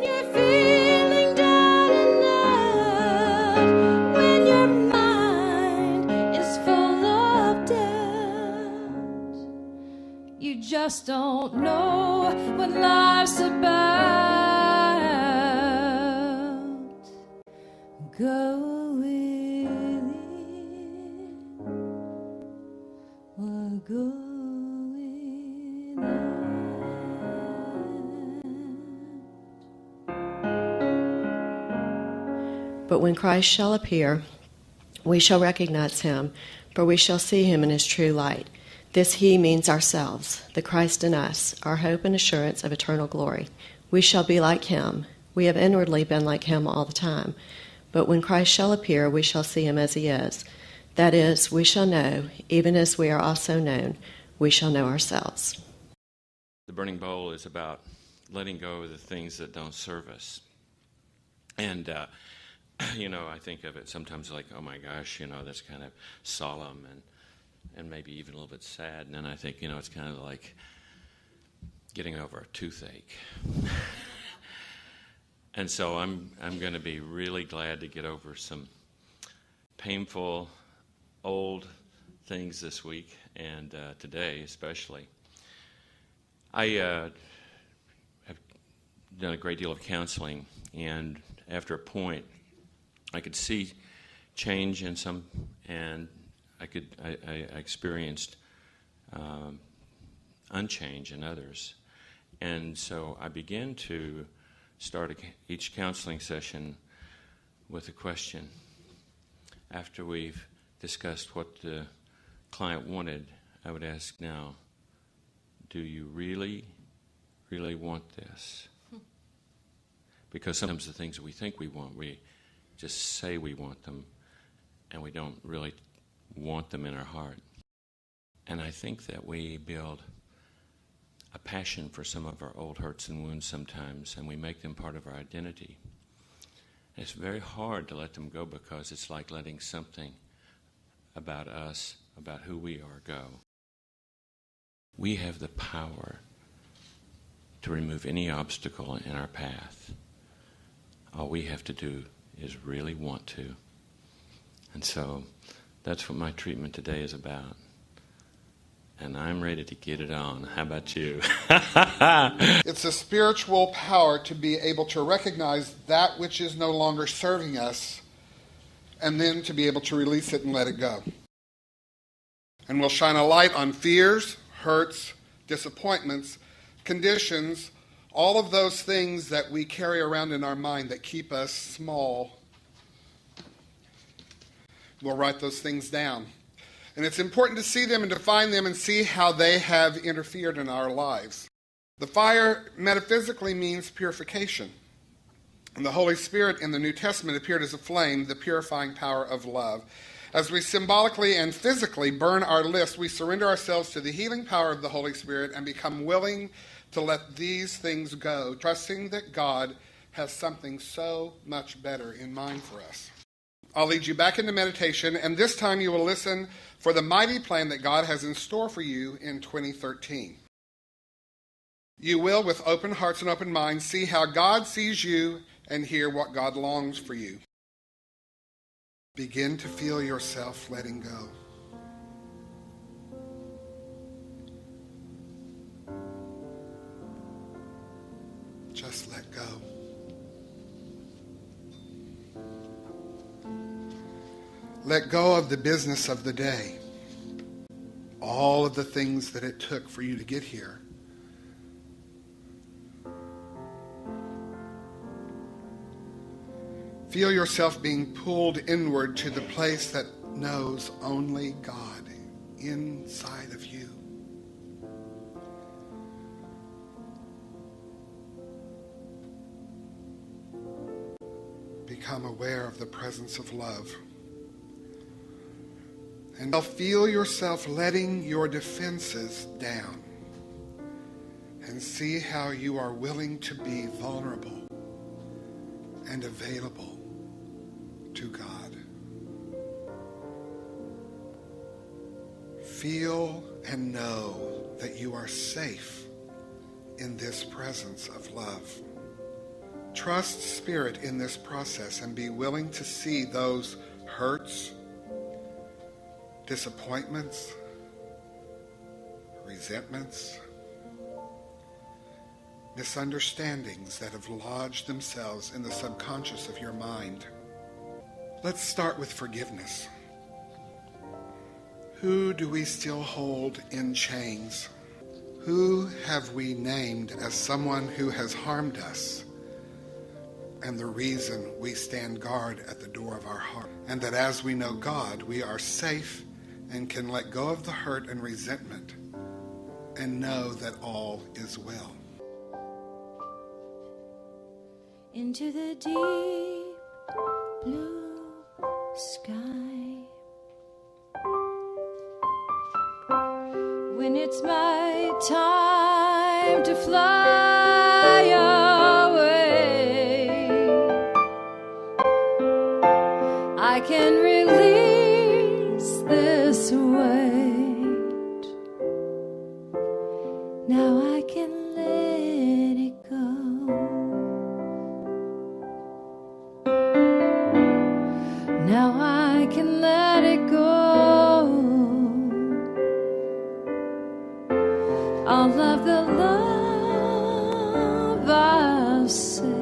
you're feeling down and out, when your mind is full of doubt, you just don't know what life's about. Go with it or go without. But when Christ shall appear, we shall recognize him, for we shall see him in his true light. This he means ourselves, the Christ in us, our hope and assurance of eternal glory. We shall be like him. We have inwardly been like him all the time. But when Christ shall appear, we shall see him as he is. That is, we shall know, even as we are also known, we shall know ourselves. The burning bowl is about letting go of the things that don't serve us. And, I think of it sometimes like, oh my gosh, that's kind of solemn and maybe even a little bit sad. And then I think, it's kind of like getting over a toothache. And so I'm going to be really glad to get over some painful, old things this week, and today especially. I have done a great deal of counseling, and after a point, I could see change in some, and I experienced unchange in others. And so I began to start each counseling session with a question. After we've discussed what the client wanted, I would ask now, do you really, really want this? Because sometimes the things that we think we want, we just say we want them, and we don't really want them in our heart. And I think that we build a passion for some of our old hurts and wounds sometimes, and we make them part of our identity. And it's very hard to let them go, because it's like letting something about us, about who we are, go. We have the power to remove any obstacle in our path. All we have to do is really want to. And so that's what my treatment today is about. And I'm ready to get it on. How about you? It's a spiritual power to be able to recognize that which is no longer serving us, and then to be able to release it and let it go. And we'll shine a light on fears, hurts, disappointments, conditions, all of those things that we carry around in our mind that keep us small. We'll write those things down. And it's important to see them and define them and see how they have interfered in our lives. The fire metaphysically means purification. And the Holy Spirit in the New Testament appeared as a flame, the purifying power of love. As we symbolically and physically burn our list, we surrender ourselves to the healing power of the Holy Spirit and become willing to let these things go, trusting that God has something so much better in mind for us. I'll lead you back into meditation, and this time you will listen for the mighty plan that God has in store for you in 2013. You will, with open hearts and open minds, see how God sees you and hear what God longs for you. Begin to feel yourself letting go. Just let go. Let go of the business of the day. All of the things that it took for you to get here. Feel yourself being pulled inward to the place that knows only God inside of you. Become aware of the presence of love. And feel yourself letting your defenses down. And see how you are willing to be vulnerable and available to God. Feel and know that you are safe in this presence of love. trust Spirit in this process and be willing to see those hurts, disappointments, resentments, misunderstandings that have lodged themselves in the subconscious of your mind. Let's start with forgiveness. Who do we still hold in chains? Who have we named as someone who has harmed us and the reason we stand guard at the door of our heart? And that as we know God, we are safe and can let go of the hurt and resentment and know that all is well. Into the deep blue sky, when it's my time to fly away, I can release this weight. Now I can let it go. Now I can let it go. All of the love I've said,